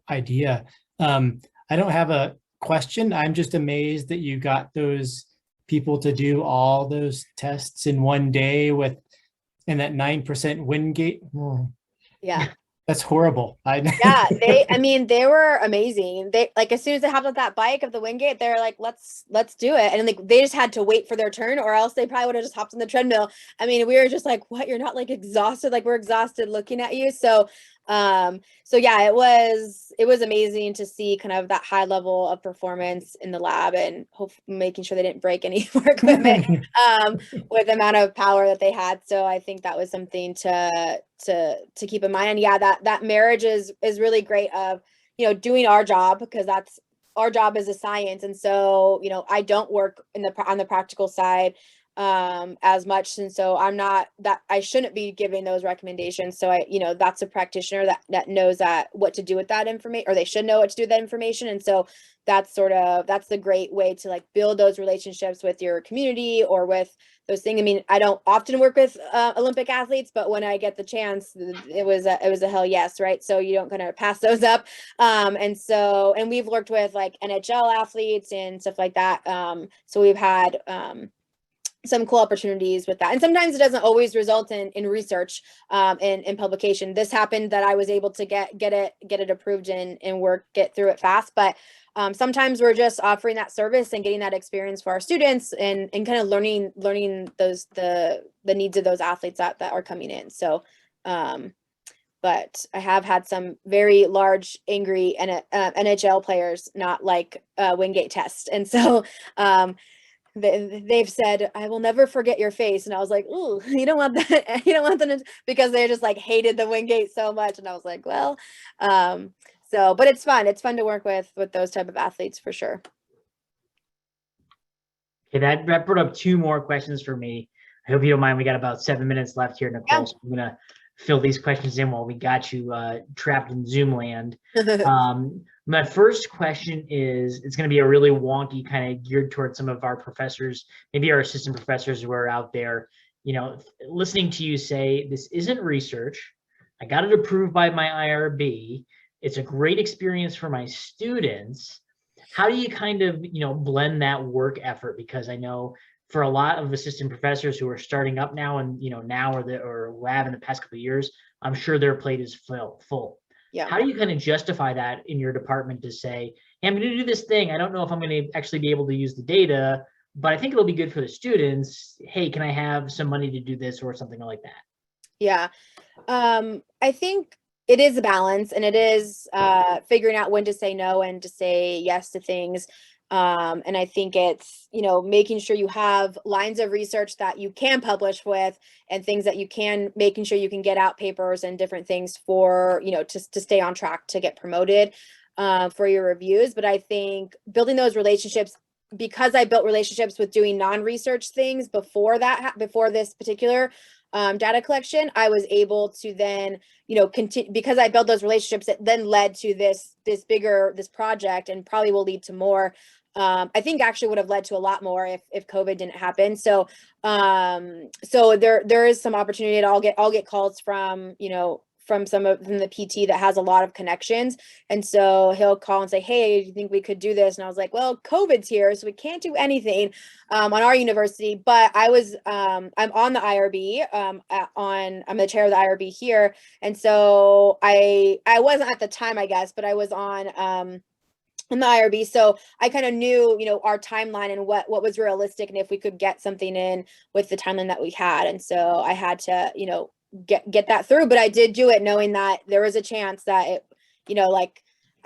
idea. I don't have a question. I'm just amazed that you got those people to do all those tests in one day and that 9% win gate. Oh, Yeah. that's horrible. Yeah, they were amazing. They like as soon as they hopped on that bike of the Wingate, they're like, let's do it. And like they just had to wait for their turn, or else they probably would have just hopped on the treadmill. I mean, we were just like, what? You're not like exhausted? Like we're exhausted looking at you. So yeah, it was amazing to see kind of that high level of performance in the lab, and making sure they didn't break any more equipment with the amount of power that they had. So I think that was something to keep in mind. And yeah, that marriage is really great of, doing our job, because that's our job as a science. And so, I don't work on the practical side as much, and so I shouldn't be giving those recommendations. So that's a practitioner that knows what to do with that information, or they should know what to do with that information. And so that's the great way to like build those relationships with your community or with those things. I mean, I don't often work with Olympic athletes, but when I get the chance, it was a hell yes, right? So you don't kind of pass those up. And we've worked with like NHL athletes and stuff like that. So we've had some cool opportunities with that. And sometimes it doesn't always result in research in publication. This happened that I was able to get it approved and get through it fast. But sometimes we're just offering that service and getting that experience for our students, and kind of learning those the needs of those athletes that are coming in. So but I have had some very large, angry NHL players not like Wingate test. And so they've said, I will never forget your face. And I was like, ooh, you don't want that. You don't want them to, because they just like hated the Wingate so much. And I was like, well, but it's fun. It's fun to work with those type of athletes for sure. Okay, that brought up two more questions for me. I hope you don't mind. We got about 7 minutes left here, Nicole. Yeah. So I'm going to fill these questions in while we got you trapped in Zoom land. My first question is, it's going to be a really wonky, kind of geared towards some of our professors, maybe our assistant professors who are out there, listening to you say, this isn't research. I got it approved by my IRB. It's a great experience for my students. How do you kind of, blend that work effort? Because I know for a lot of assistant professors who are starting up now and, now or have in the past couple of years, I'm sure their plate is full. Yeah. How do you kind of justify that in your department to say, hey, I'm going to do this thing. I don't know if I'm going to actually be able to use the data, but I think it'll be good for the students. Hey, can I have some money to do this or something like that? Yeah. I think it is a balance, and it is figuring out when to say no and to say yes to things. And I think it's, making sure you have lines of research that you can publish with, and things that making sure you can get out papers and different things for, to stay on track to get promoted for your reviews. But I think building those relationships, because I built relationships with doing non-research things before this particular data collection, I was able to then, continue, because I built those relationships, it then led to this project, and probably will lead to more. I think actually would have led to a lot more if COVID didn't happen. So there is some opportunity, and I'll get calls from, from the PT that has a lot of connections. And so he'll call and say, hey, do you think we could do this? And I was like, well, COVID's here, so we can't do anything on our university. But I'm on the IRB, I'm the chair of the IRB here. And so I wasn't at the time, I guess, but I was on in the IRB. So I kind of knew, our timeline and what was realistic, and if we could get something in with the timeline that we had. And so I had to, get that through, but I did do it knowing that there was a chance that it,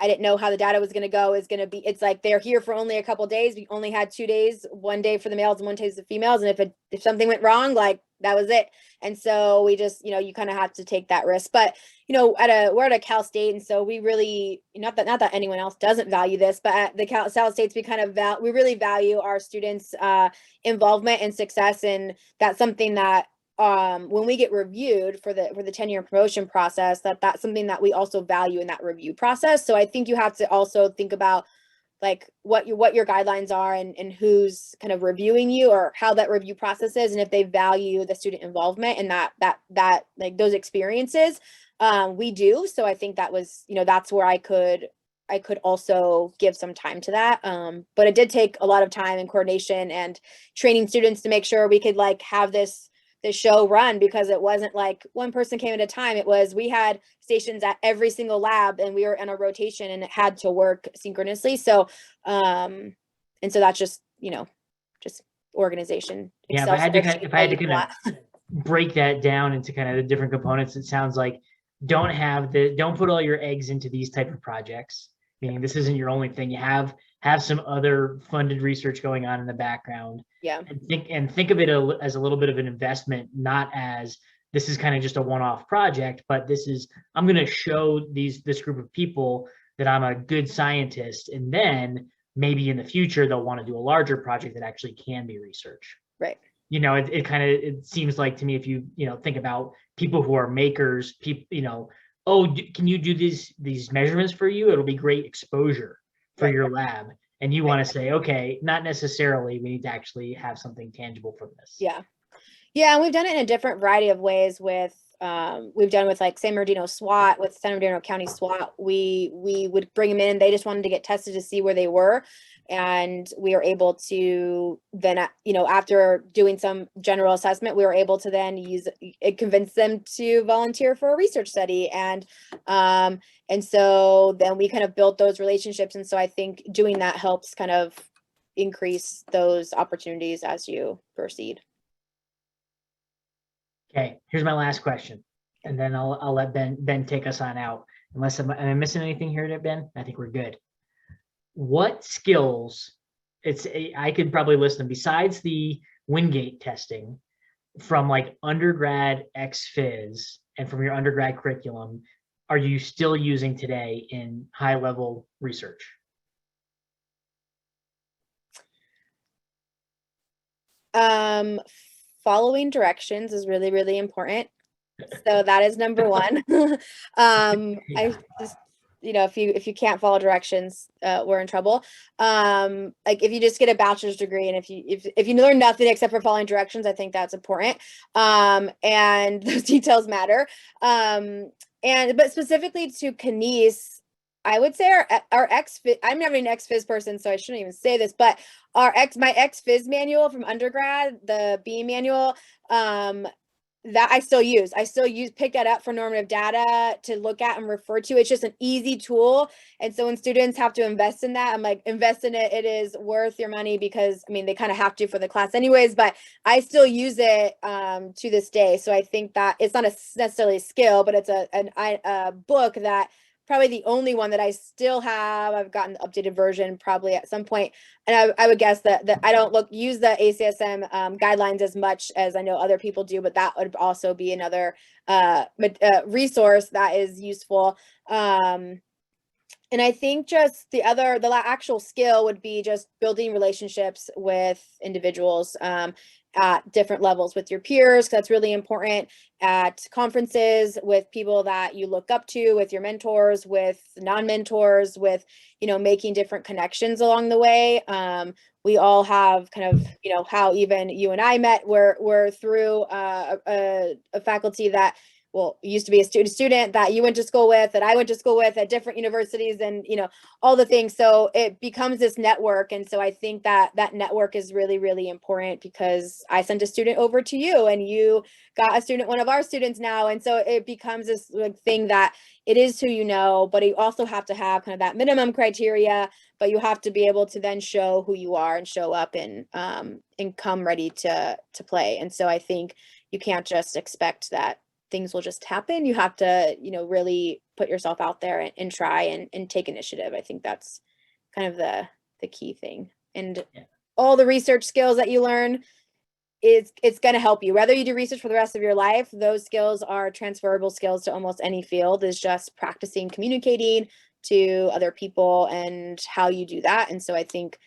I didn't know how the data was going to go. It's like, they're here for only a couple of days. We only had 2 days, 1 day for the males and 1 day for the females. And if something went wrong, like, that was it. And so we just, you kind of have to take that risk. But, we're at a Cal State. And so we really, not that anyone else doesn't value this, but at the Cal States, we really value our students' involvement and success. And that's something that, when we get reviewed for the tenure and promotion process, that's something that we also value in that review process. So I think you have to also think about like what your guidelines are and who's kind of reviewing you or how that review process is, and if they value the student involvement and that like those experiences. We do. So I think that was, that's where I could also give some time to that. But it did take a lot of time and coordination and training students to make sure we could like have this show run, because it wasn't like one person came at a time. It was, we had stations at every single lab and we were in a rotation and it had to work synchronously. So, and so that's just, just organization. Yeah, if I had to kind of break that down into kind of the different components, it sounds like don't put all your eggs into these type of projects, meaning this isn't your only thing. You have some other funded research going on in the background. Yeah. And think of it as a little bit of an investment, not as this is kind of just a one-off project, but this is, I'm going to show this group of people that I'm a good scientist, and then maybe in the future they'll want to do a larger project that actually can be research. Right. It seems like to me, if you think about people who are makers, people, oh, can you do these measurements for you? It'll be great exposure for your lab. And you want to say, okay, not necessarily, we need to actually have something tangible from this. Yeah. Yeah. And we've done it in a different variety of ways with, we've done with like San Bernardino SWAT, with San Bernardino County SWAT. We would bring them in. They just wanted to get tested to see where they were. And we were able to then, after doing some general assessment, we were able to then convince them to volunteer for a research study. And so then we kind of built those relationships. And so I think doing that helps kind of increase those opportunities as you proceed. Okay, here's my last question, and then I'll let Ben take us on out. Unless am I missing anything here, Ben? I think we're good. What skills? I could probably list them besides the Wingate testing from like undergrad ex-phys and from your undergrad curriculum. Are you still using today in high level research? Following directions is really, really important. So that is number one. I just, if you can't follow directions, we're in trouble. Like if you just get a bachelor's degree and if you learn nothing except for following directions, I think that's important. And those details matter. But specifically to Kines, I would say our ex-phys, I'm not an ex-phys person, so I shouldn't even say this, but my ex-phys manual from undergrad, the B manual, that I still use, pick that up for normative data to look at and refer to. It's just an easy tool. And so when students have to invest in that, I'm like, invest in it. It is worth your money, because they kind of have to for the class anyways, but I still use it to this day. So I think that it's not necessarily a skill, but it's a book that probably the only one that I still have. I've gotten the updated version probably at some point. And I would guess that I don't use the ACSM guidelines as much as I know other people do, but that would also be another resource that is useful. And I think just the actual skill would be just building relationships with individuals at different levels with your peers. That's really important. At conferences with people that you look up to, with your mentors, with non-mentors, with, making different connections along the way. We all have kind of, how even you and I met, we're through a faculty that, used to be a student that you went to school with, that I went to school with at different universities, and, all the things. So it becomes this network. And so I think that network is really, really important, because I sent a student over to you and you got a student, one of our students now. And so it becomes this thing that it is who you know, but you also have to have kind of that minimum criteria, but you have to be able to then show who you are and show up and come ready to play. And so I think you can't just expect that things will just happen. You have to, really put yourself out there and try and take initiative. I think that's kind of the key thing. And all the research skills that you learn, it's going to help you. Whether you do research for the rest of your life, those skills are transferable skills to almost any field. Is just practicing communicating to other people and how you do that. And so I think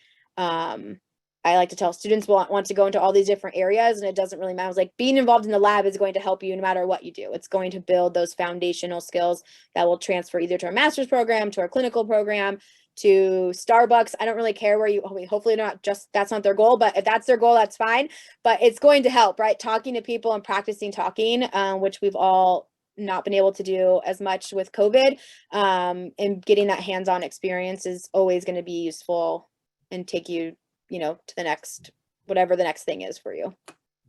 I like to tell students want to go into all these different areas, and it doesn't really matter. It's like being involved in the lab is going to help you no matter what you do. It's going to build those foundational skills that will transfer either to our master's program, to our clinical program, to Starbucks. I don't really care where you, I mean, hopefully not just, that's not their goal, but if that's their goal, that's fine. But it's going to help, right? Talking to people and practicing talking, which we've all not been able to do as much with COVID, and getting that hands-on experience is always going to be useful and take you, you know, to the next, whatever the next thing is for you.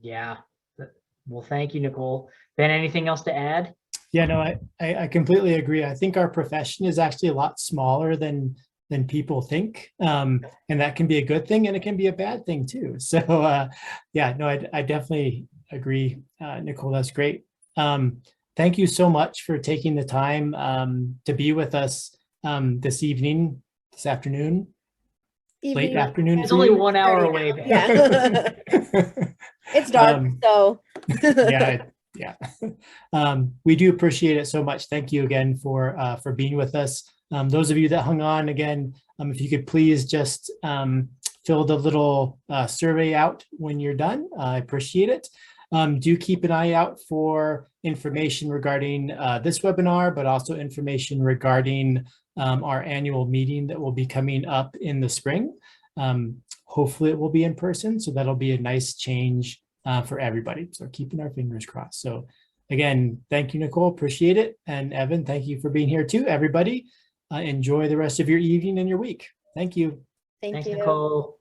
Yeah. Well, thank you, Nicole. Ben, anything else to add? Yeah, no, I completely agree. I think our profession is actually a lot smaller than people think. And that can be a good thing and it can be a bad thing too. So yeah, no, I definitely agree. Nicole, that's great. Thank you so much for taking the time to be with us this evening, this afternoon, late afternoon. It's for only you. 1 hour away. Ben. Yeah. It's dark, so. Yeah. We do appreciate it so much. Thank you again for being with us. Those of you that hung on again, if you could please just fill the little survey out when you're done. I appreciate it. Do keep an eye out for information regarding this webinar, but also information regarding our annual meeting that will be coming up in the spring. Hopefully it will be in person, so that'll be a nice change for everybody. So keeping our fingers crossed. So again, thank you, Nicole, appreciate it. And Evan, thank you for being here too. Everybody, enjoy the rest of your evening and your week. Thank you. Thanks, Nicole.